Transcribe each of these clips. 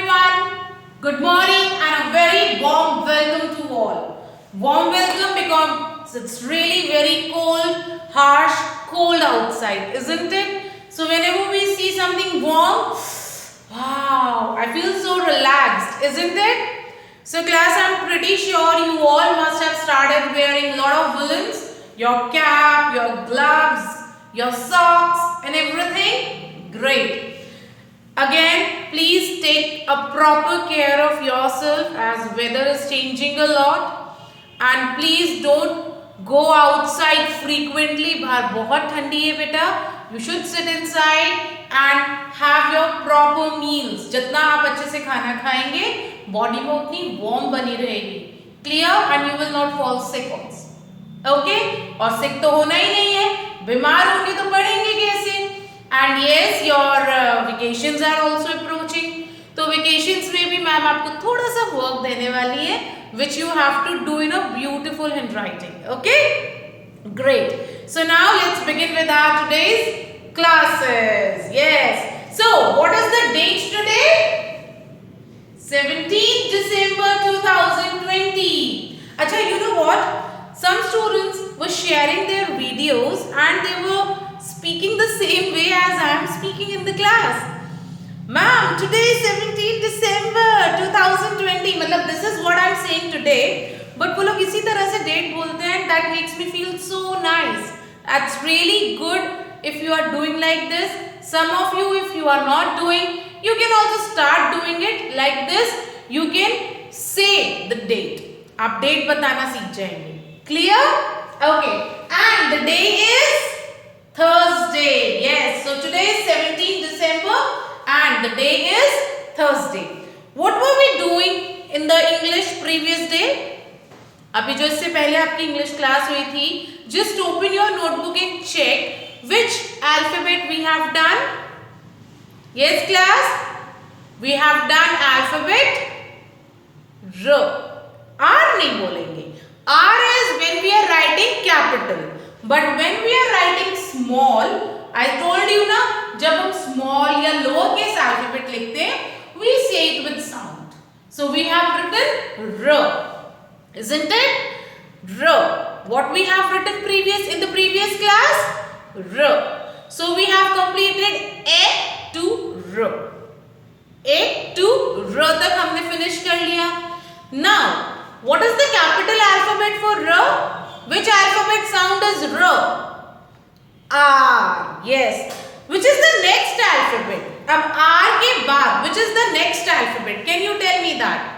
everyone. Good morning and a very warm welcome to all. Warm welcome because it's really very cold, harsh, cold outside, isn't it? So whenever we see something warm, wow, I feel so relaxed, isn't it? So class, I'm pretty sure you all must have started wearing a lot of woolens, your cap, your gloves, your socks and everything. Great. Again, please take a proper care of yourself as weather is changing a lot, and please don't go outside frequently. बाहर बहुत ठंडी है बेटा. You should sit inside and have your proper meals. जितना आप अच्छे से खाना खाएंगे, body में उतनी warm बनी रहेगी. Clear? And you will not fall sick also. Okay? और sick तो होना ही नहीं है. बीमार होंगे तो पढ़ेंगे कैसे? And yes, your vacations are also approaching. तो vacations में भी मैम आपको थोड़ा सा work देने वाली है, which you have to do in a beautiful handwriting. Okay? Great. So now let's begin with our today's classes. Yes. So what is the date today? 17th December 2020. Acha, you know what? Some students were sharing their videos and they were speaking the same way as I am speaking in the class. Ma'am, today is 17th December 2020. मतलब this is what I am saying today. But वो लोग इसी तरह से date बोलते हैं. That makes me feel so nice. That's really good if you are doing like this. Some of you, if you are not doing, you can also start doing it like this. You can say the date. आप date बताना सीख जाएंगे. Clear? Okay. And the day is Thursday. Yes. So today is 17th December and the day is Thursday. What were we doing in the English previous day? अभी जो इससे पहले आपकी English class हुई थी, just open your notebook and check which alphabet we have done. Yes class? We have done alphabet R. R नहीं बोलेंगे. R is when we are writing capital. But when we are writing small, I told you ना, जब हम small या lower case alphabet लिखते हैं, we say it with sound. So we have written R, isn't it? R. What we have written in the previous class? R. So we have completed A to R. A to R तक हमने finish कर लिया. Now, what is the capital alphabet for R? Which alphabet sound is R? R. Yes. Which is the next alphabet? अब R के बाद, which is the next alphabet? Can you tell me that?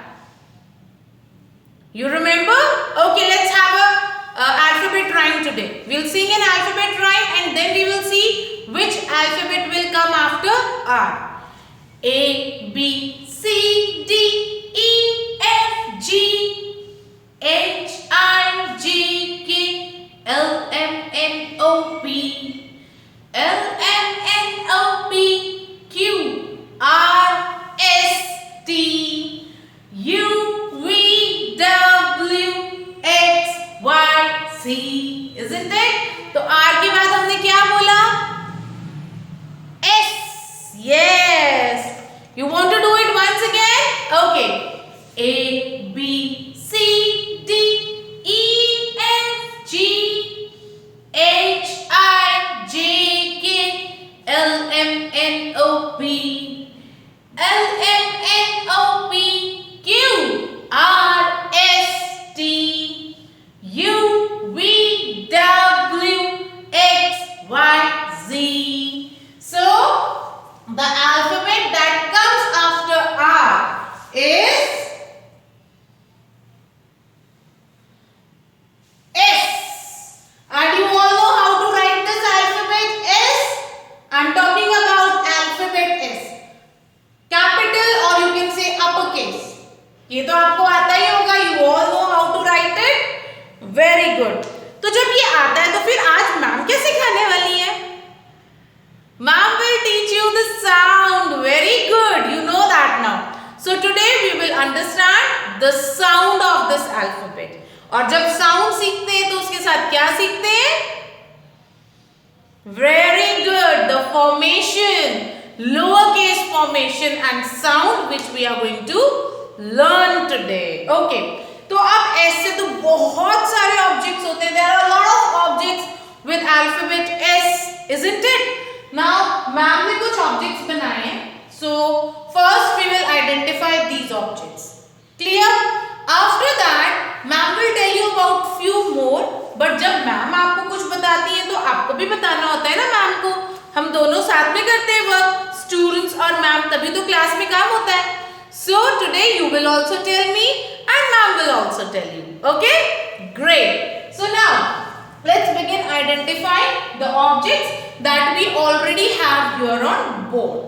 You remember? Okay, let's have a alphabet rhyme today. We'll sing an alphabet rhyme and then we will see which alphabet will come after R. A, B, C, D, E, F, G, H, I, J, K, L, M, N, O, P, L, M, N, O, P, Q, R, S, T, U, V, W, X, Y, Z. Isn't it? तो R के बाद हमने क्या बोला? S. Yes. You want to do it once again? Okay. A, B, C, D, E, F, G, H, I, J, K, L, M, N, O, P, L, M, N, O, P, Q, R, S, T, U, V, W, X, Y, Z. So, the alphabet that comes after R is S. And you all know how to write this alphabet S? I'm talking about alphabet S. Capital or you can say uppercase. ये तो आपको आता ही होगा. You all know how to write it? Very good. तो जब ये आता है तो फिर आज मैम क्या सिखाने वाली है? Ma'am will teach you the sound. Very good. You know that now. So today we will understand the sound of this alphabet. और जब sound सीखते हैं तो उसके साथ क्या सीखते हैं? Very good. The formation. Lower case formation and sound which we are going to learn today. Okay. तो अब ऐसे तो बहुत सारे objects होते हैं. There are a lot of objects with alphabet S, isn't it? Now, ma'am ने कुछ objects बनाए हैं. So first we will identify these objects. Clear? After that, ma'am will tell you about few more. But जब ma'am आपको कुछ बताती है तो आपको भी बताना होता है ना मैम को. हम दोनों साथ में करते हैं वर्क, स्टूडेंट्स और मैम, तभी तो क्लास में काम होता है. So today you will also tell me and ma'am will also tell you. Okay? Great. So now let's begin identifying the objects that we already have here on board.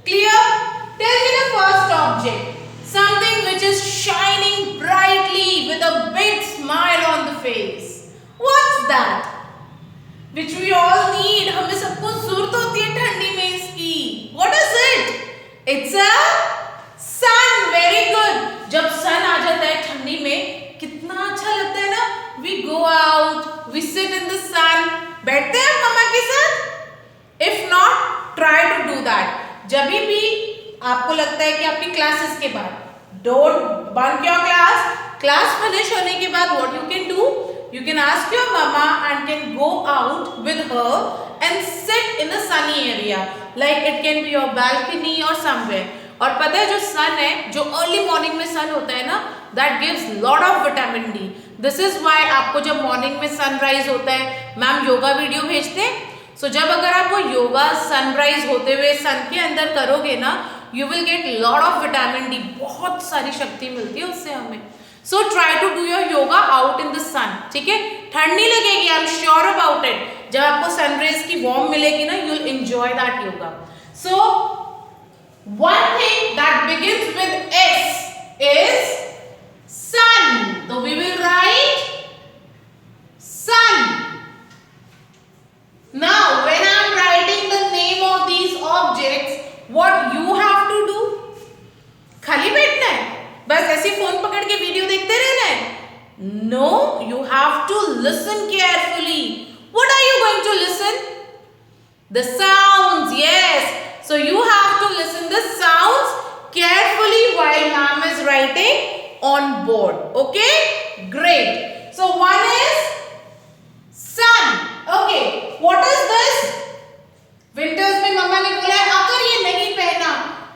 Clear? Tell me the first object. Something which is shining brightly with a big smile on the face. What's that? Which we all need. हमें सबको जरूरत होती है ठंडी में इसकी. What is it? It's a sun. Very good. जब sun आ जाता है ठंडी में कितना अच्छा लगता है ना. We go out, we sit in the sun. बैठते हैं मम्मा के साथ. If not, try to do that. जब भी आपको लगता है कि आपकी क्लासेस के बाद, don't bunk your class. Class finish होने के बाद what you can do? You can ask your mama and can go out with her and sit in a sunny area. Like it can be your balcony or somewhere. और पता है जो sun है, जो early morning में sun होता है ना, that gives lot of vitamin D. This is why आपको जब morning में sunrise होता है, मैम योगा वीडियो भेजते हैं. So जब अगर आप वो योगा sunrise होते हुए sun के अंदर करोगे ना, you will get lot of vitamin D. बहुत सारी शक्ति मिलती है उससे हमें. So try to do your yoga out in the sun. ठीक है? ठंड नहीं लगेगी. I'm sure about it. जब आपको sun rays की warm मिलेगी ना, you'll enjoy that yoga. So one thing that begins with S is sun. So we will write sun. Now when I am writing the name of these objects, what you have to do? खाली बैठना है? बस ऐसे phone पकड़ के video देखते रहना है? No, you have to listen carefully. What are you going to listen? The sounds, yes. So you have to listen the sounds carefully while ma'am is writing on board. Okay? Great. So one is sun. Okay. What is this? Winters में मम्मा ने बोला है अगर ये नहीं पहना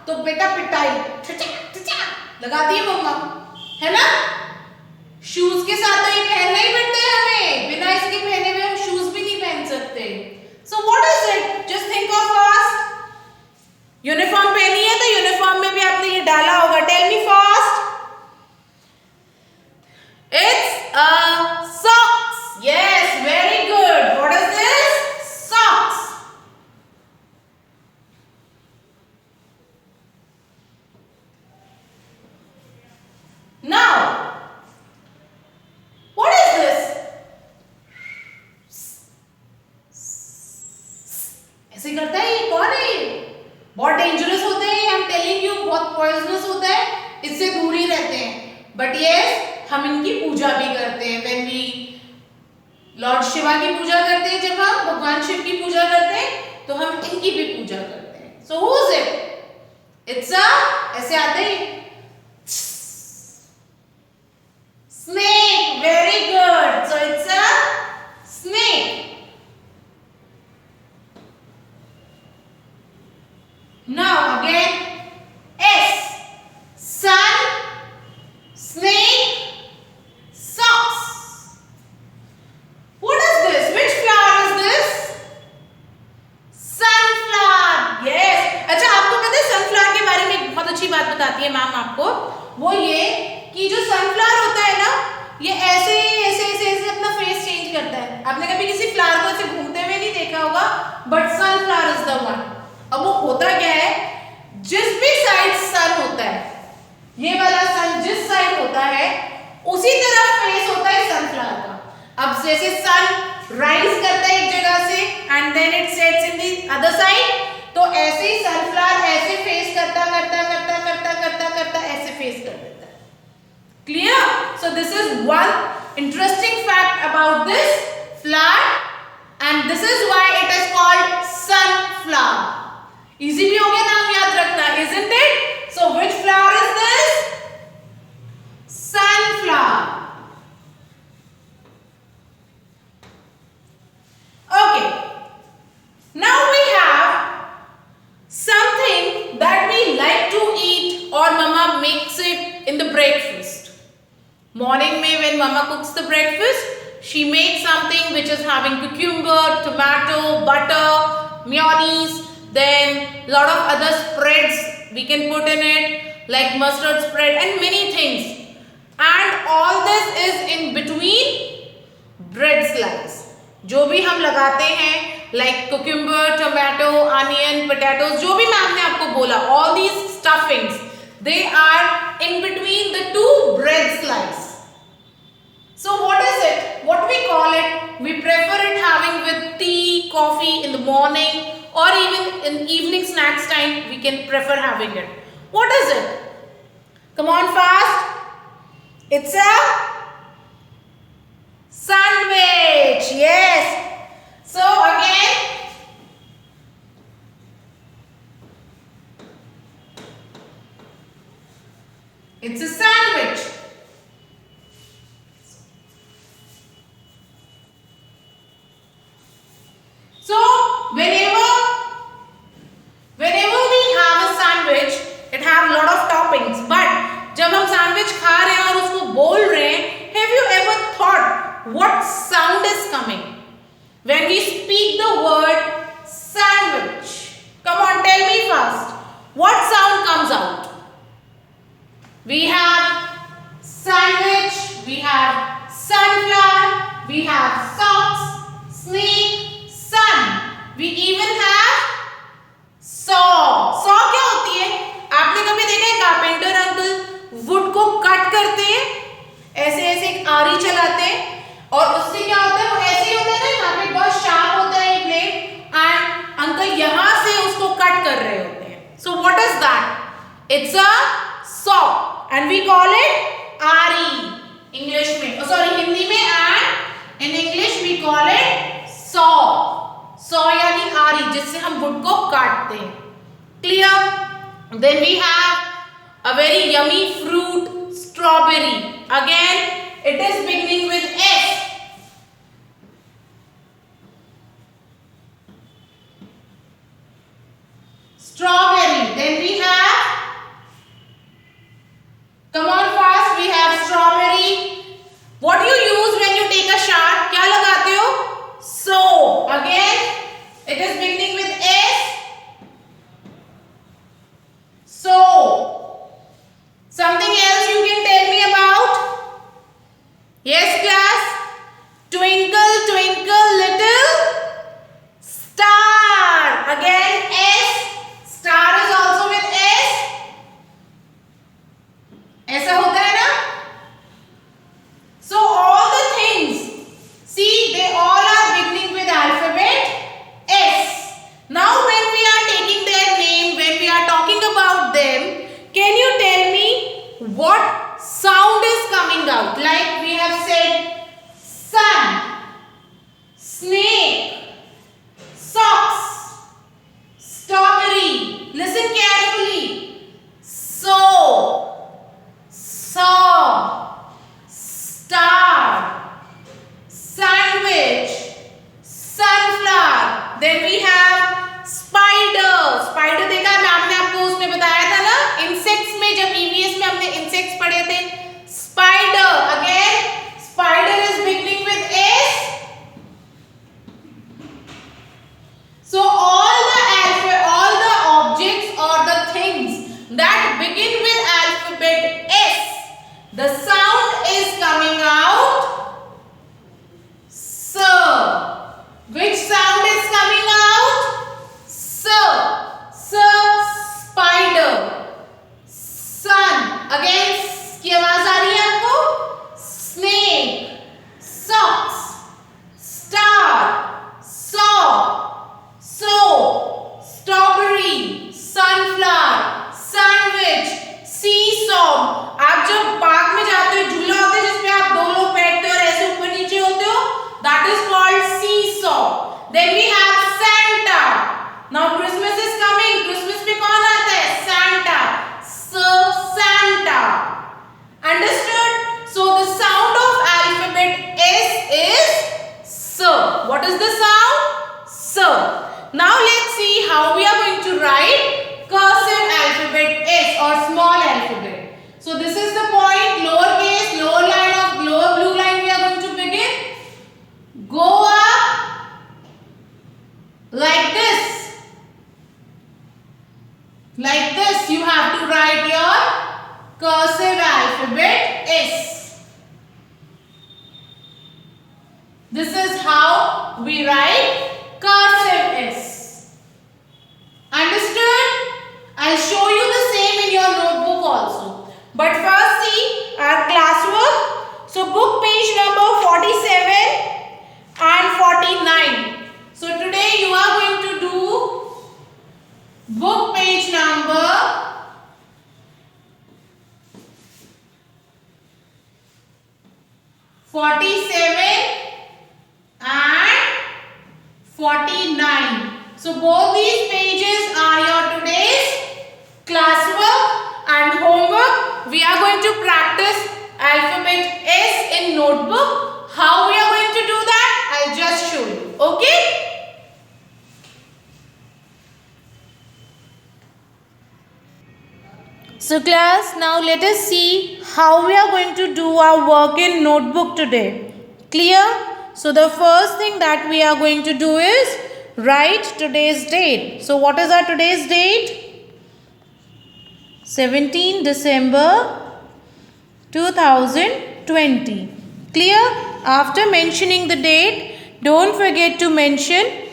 तो बेटा पिटाई. लगाती है मम्मा, है ना? शूज के साथ तो ये पहनना ही पड़ता है हमें. बिना इसके पहने हुए हम शूज भी नहीं पहन सकते. So what is it? Just think of fast. Uniform पहनी है तो यूनिफॉर्म में भी आपने ये डाला होगा. Tell me fast. It's a socks. Yes, very good. What is this? Socks. Now, what is this? ऐसे करता है ये. कौन है ये? बहुत डेंजरस होते हैं. आई एम टेलिंग यू, बहुत पॉइजनस होता है. इससे दूर ही रहते हैं. बट यस, हम इनकी पूजा भी करते हैं. व्हेन वी लॉर्ड शिवा की पूजा करते हैं, जब हम भगवान शिव की पूजा करते हैं तो हम इनकी भी पूजा करते हैं. So who is it? It's a, ऐसे आते हैं snake. Very good. So it's a snake. Now again S. Sun, snake, socks. What is this? Which flower is this? Sunflower. Yes. अच्छा, आपको पता है sunflower के बारे में एक बहुत अच्छी बात बताती है मैम आपको. वो ये कि जो सनफ्लावर होता है ना, ये ऐसे ऐसे ऐसे ऐसे अपना फेस चेंज करता है. आपने कभी किसी फ्लावर को ऐसे घूमते हुए नहीं देखा होगा, but sunflower is the one. अब वो होता क्या है, जिस भी साइड सन होता है, ये वाला सन जिस साइड होता है उसी तरफ फेस होता है सनफ्लावर का. अब जैसे सन राइज करता है एक जगह से and then it sets in the other side, तो ऐसे ही सनफ्लावर ऐसे फेस करता करता करता करता करता करता ऐसे फेस कर देता है. Clear? So this is one interesting fact about this flower and this is why it is called sunflower. Easy भी हो गया नाम याद रखना. isn't it? So which flower is this? Sunflower. Okay. Now we have something that we like to eat or mama makes it in the breakfast. Morning mein when mama cooks the breakfast, she makes something which is having cucumber, tomato, butter, mayonnaise, then lot of other spreads we can put in it like mustard spread and many things. And all this is in between bread slice. जो भी हम लगाते हैं like cucumber, tomato, onion, potatoes, जो भी ma'am ने आपको बोला, all these stuffings, they are in between the two bread slice. So what is it? What we call it? We prefer it having with tea, coffee in the morning or even in evening snacks time we can prefer having it. What is it? Come on fast. It's a sandwich. Yes. So again, it's a sandwich. So whenever we have a sandwich, it have a lot of toppings. But जब हम sandwich खा रहे हैं और उसको बोल रहे हैं, have you ever thought what sound is coming when we speak the word sandwich? Come on, tell me first. What sound comes out? We have sandwich, we have sunflower, we have socks, snake, sun. We even have saw. Saw क्या होती है? आपने कभी देखा है carpenter uncle would को cut करते हैं, ऐसे ऐसे एक आरी चलाते हैं और उससे क्या होता है, वो ऐसे ही होता है ना, यहाँ पे बहुत शार्प होता है ये ब्लेड एंड अंकल यहाँ से उसको कट कर रहे होते हैं. So what is that? It's a saw and we call it आरी इंग्लिश में, सॉरी हिंदी में, and in English we call it saw. saw यानी आरी जिससे हम वुड को काटते हैं. Clear? Then we have a very yummy fruit, strawberry. Again, it is beginning with S. Strawberry. Then we have, come on fast, we have strawberry. What do you use when you take a shower? क्या लगाते हो? So. Again, it is beginning with S. So, something else you can tell me about? Yes, class? Twinkle, twinkle, little star. Again, S. Star is also with S. ऐसा होता है ना? So, all the things, see, they all are beginning with alphabet S. Now, when we are taking their name, when we are talking about them, can you tell me what sound is coming out? Like we have said, sun, snake, socks, strawberry. Listen carefully. So, saw, star, sandwich, sunflower. Then we have spider. Spider देखा है ma'am ने आपको उसमें बताया था ना insects में, जब ईवीएस में हमने इंसेक्ट्स पढ़े थे. Spider. Again spider is beginning with S. So all the objects or the things that begin with alphabet S, the sound is coming out sir. Which sound is coming out? Sir, spider, sun. Again की आवाज आ रही है आपको? Snake, socks, star, saw, strawberry, sunflower, sandwich, seesaw. आप जब park में जाते हो, झूला होता है जिसपे आप दो लोग बैठते हो और ऐसे ऊपर नीचे होते हो, that is called seesaw. Then we have Santa. Now Christmas is coming. Christmas पे कौन आता है? Santa. Understood? So the sound of alphabet S is S. What is the sound? S. Now let's see how we are going to write cursive alphabet S or small alphabet. So this is the point, lowercase, lower blue line we are going to begin. Go up like this. Like this you have to write your cursive alphabet S. This is how we write cursive S. Understood? I'll show you the same in your notebook also. But first see our classwork. So book page number 47 and 49. So today you are going to do book page number 47 and 49. So both these pages are your today's classwork and homework. We are going to practice alphabet S in notebook. How we are going to do that? I'll just show you. Okay? So class, now let us see how we are going to do our work in notebook today. Clear? So the first thing that we are going to do is write today's date. So what is our today's date? 17 December 2020. Clear? After mentioning the date, don't forget to mention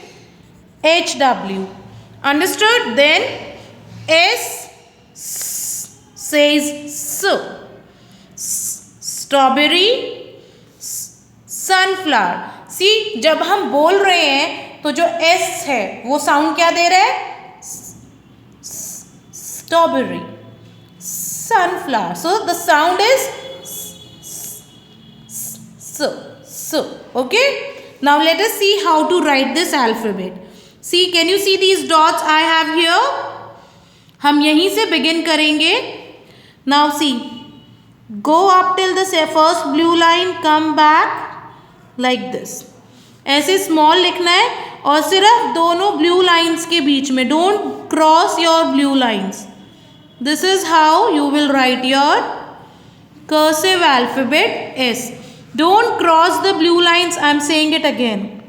HW. Understood? Then S says so. Strawberry, sunflower. See, जब हम बोल रहे हैं तो जो S है वो sound क्या दे रहा है? Strawberry, sunflower. So the sound is so. Okay. Now let us see how to write this alphabet. See, can you see these dots I have here? हम यहीं से begin करेंगे. Now see, go up till the first blue line, come back like this. ऐसे small लिखना है और सिर्फ दोनों blue lines के बीच में. Don't cross your blue lines. This is how you will write your cursive alphabet S. Don't cross the blue lines. I am saying it again.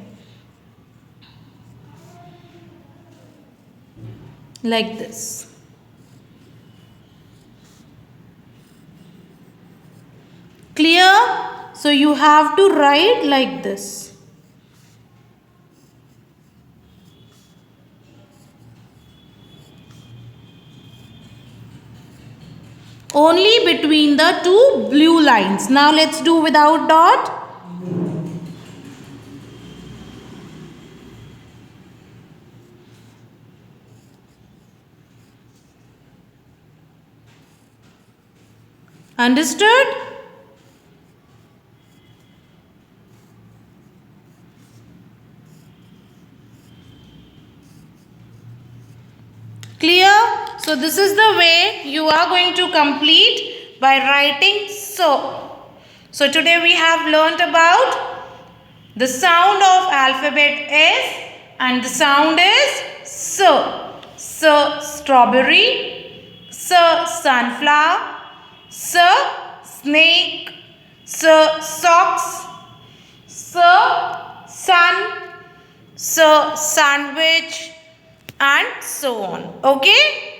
Like this. Clear? So you have to write like this. Only between the two blue lines. Now let's do without dot. Understood? Clear? So this is the way you are going to complete by writing so. So today we have learnt about the sound of alphabet S and the sound is so. So strawberry, so sunflower, so snake, so socks, so sun, so sandwich, and so on. Okay?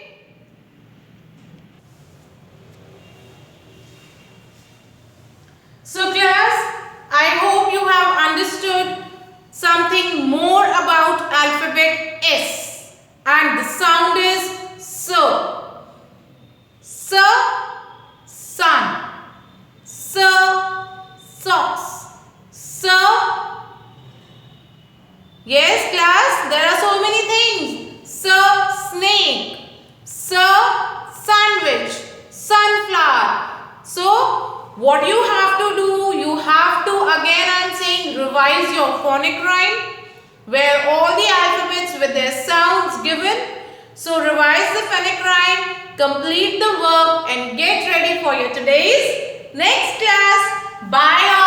So class, I hope you have understood something more about alphabet S. And the sound is so. So, sun. So, socks. So, yes class, there are so many things. So, snake. So, sandwich. Sunflower. So, what you have to do, you have to, again I am saying, revise your phonic rhyme where all the alphabets with their sounds given. So revise the phonic rhyme, complete the work and get ready for your today's next class. Bye all.